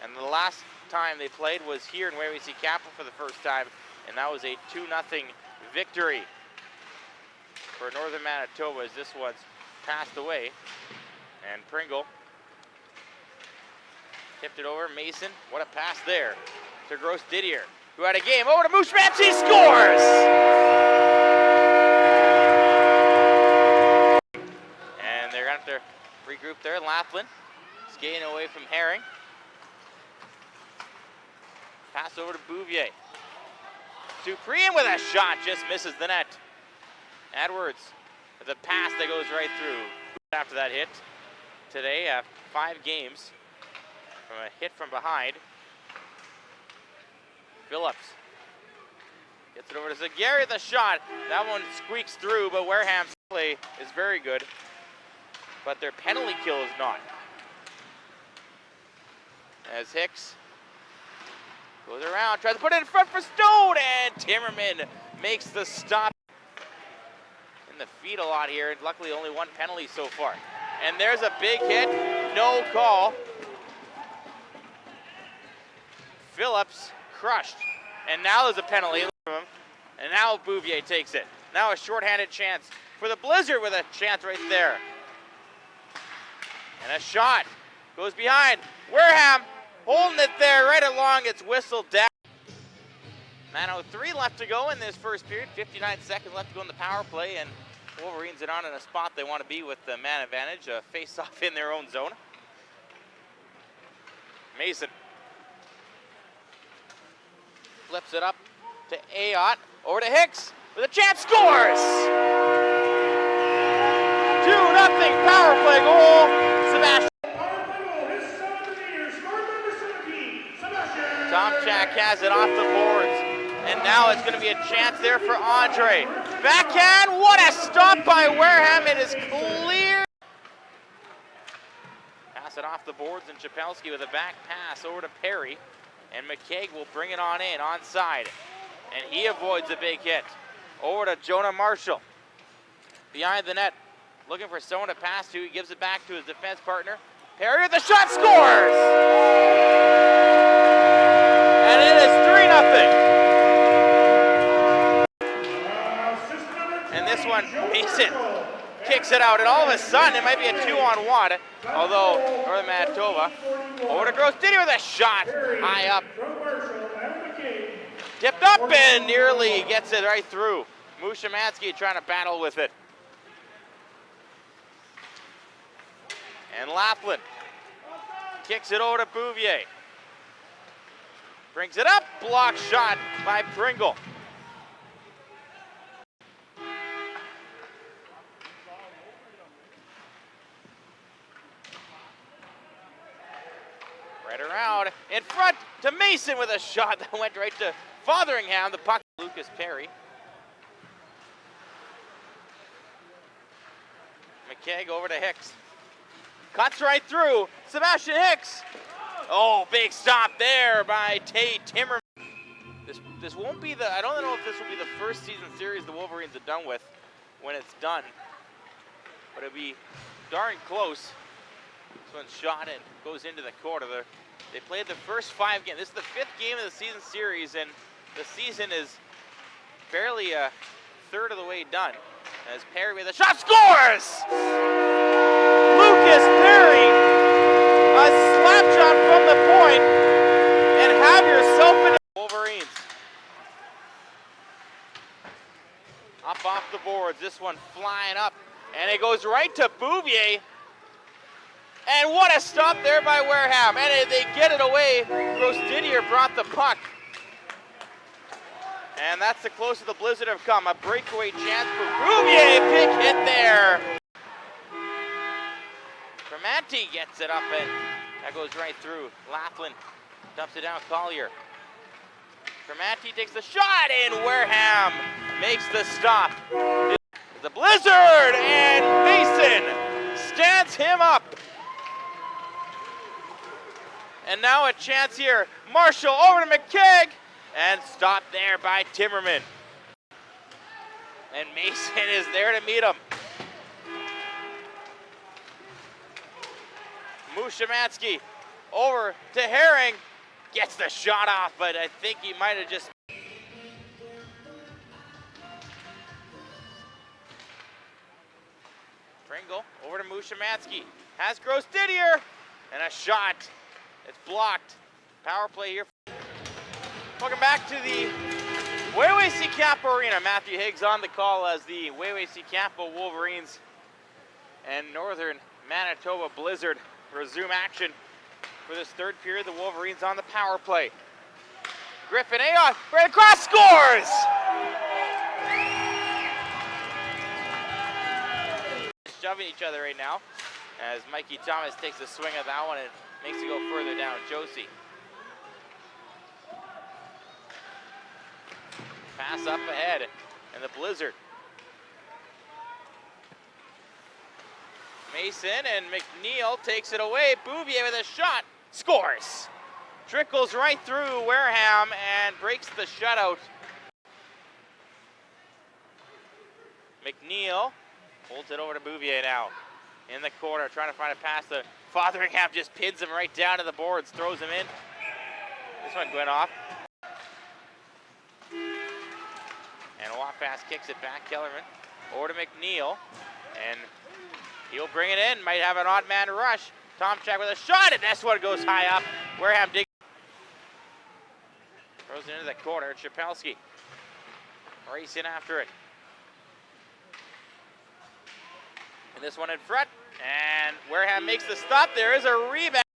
And the last time they played was here in Waywayseecappo for the first time, and that was a 2-0 victory for Northern Manitoba as this one's passed away. And Pringle tipped it over. Mason, what a pass there to Gross Didier, who had a game. Over to Mushmachi, scores! And they're going to have to regroup there. Laughlin skating away from Herring. Pass over to Bouvier. Supreme with a shot, just misses the net. Edwards with a pass that goes right through. After that hit today, 5 games from a hit from behind. Phillips gets it over to Zagari, the shot. That one squeaks through, but Wareham's play is very good. But their penalty kill is not. As Hicks goes around, tries to put it in front for Stone, and Timmerman makes the stop. In the feet a lot here, and luckily only 1 penalty so far. And there's a big hit, no call. Phillips crushed, and now there's a penalty from him, and now Bouvier takes it. Now a shorthanded chance for the Blizzard with a chance right there. And a shot goes behind. Wareham holding it there right along, it's whistled down. 9:03 left to go in this first period, 59 seconds left to go in the power play, and Wolverines are on in a spot they want to be with the man advantage, a face-off in their own zone. Mason flips it up to Ayotte, over to Hicks, with a chance, scores! 2-0 power play goal, Sebastian. Tomchak has it off the boards, and now it's going to be a chance there for Andre. Backhand, what a stop by Wareham, it is clear. Pass it off the boards, and Chapelski with a back pass over to Perry, and McKaig will bring it on in, onside, and he avoids a big hit. Over to Jonah Marshall, behind the net, looking for someone to pass to. He gives it back to his defense partner. Perry with the shot, scores! And it is 3-0. And this one, Mason kicks it out, and all of a sudden it might be a 2-on-1, although Northern Manitoba. Over to Gross Didier with a shot, high up. Tipped up and nearly gets it right through. Mushamansky trying to battle with it. And Laughlin kicks it over to Bouvier. Brings it up, block shot by Pringle. Right around, in front to Mason with a shot that went right to Fotheringham. The puck, Lucas Perry. McKaig over to Hicks. Cuts right through, Sebastian Hicks. Oh, big stop there by Tate Timmerman. This won't be the, I don't know if this will be the first season series the Wolverines are done with when it's done, but it'll be darn close. This one's shot and goes into the corner. They played the first 5 games. This is the 5th game of the season series, and the season is barely a third of the way done. As Perry with a shot, scores! Lucas Perry, a slap shot from the point, and have yourself in Wolverines. Up off the boards, this one flying up, and it goes right to Bouvier. And what a stop there by Wareham, and they get it away. Gross Didier brought the puck. And that's the closest the Blizzard have come. A breakaway chance for Bouvier, big hit there. Tremanti gets it up, and that goes right through. Laughlin dumps it down, Collier. Tremanti takes the shot, and Wareham makes the stop. The Blizzard, and Mason stands him up. And now a chance here. Marshall over to McKaig, and stopped there by Timmerman. And Mason is there to meet him. Mushamansky over to Herring. Gets the shot off, but I think he might have just... Pringle over to Mushamansky. Has Gross-Didier, and a shot. It's blocked. Power play here. Welcome back to the Waywayseecappo Arena. Matthew Higgs on the call as the Waywayseecappo Wolverines and Northern Manitoba Blizzard resume action for this third period. The Wolverines on the power play. Griffin Aon, right across, scores! Shoving each other right now as Mikey Thomas takes a swing at that one and makes it go further down. Josie. Pass up ahead, and the Blizzard. Mason and McNeil takes it away. Bouvier with a shot, scores. Trickles right through Wareham and breaks the shutout. McNeil holds it over to Bouvier now. In the corner, trying to find a pass. The Fotheringham just pins him right down to the boards, throws him in. This one went off. And a walk pass kicks it back. Kellerman over to McNeil. And he'll bring it in. Might have an odd man rush. Tomchak with a shot, and this one goes high up. Wareham digs. Throws it into the corner. Chapelski racing after it. And this one in front. And Wareham makes the stop. There is a rebound.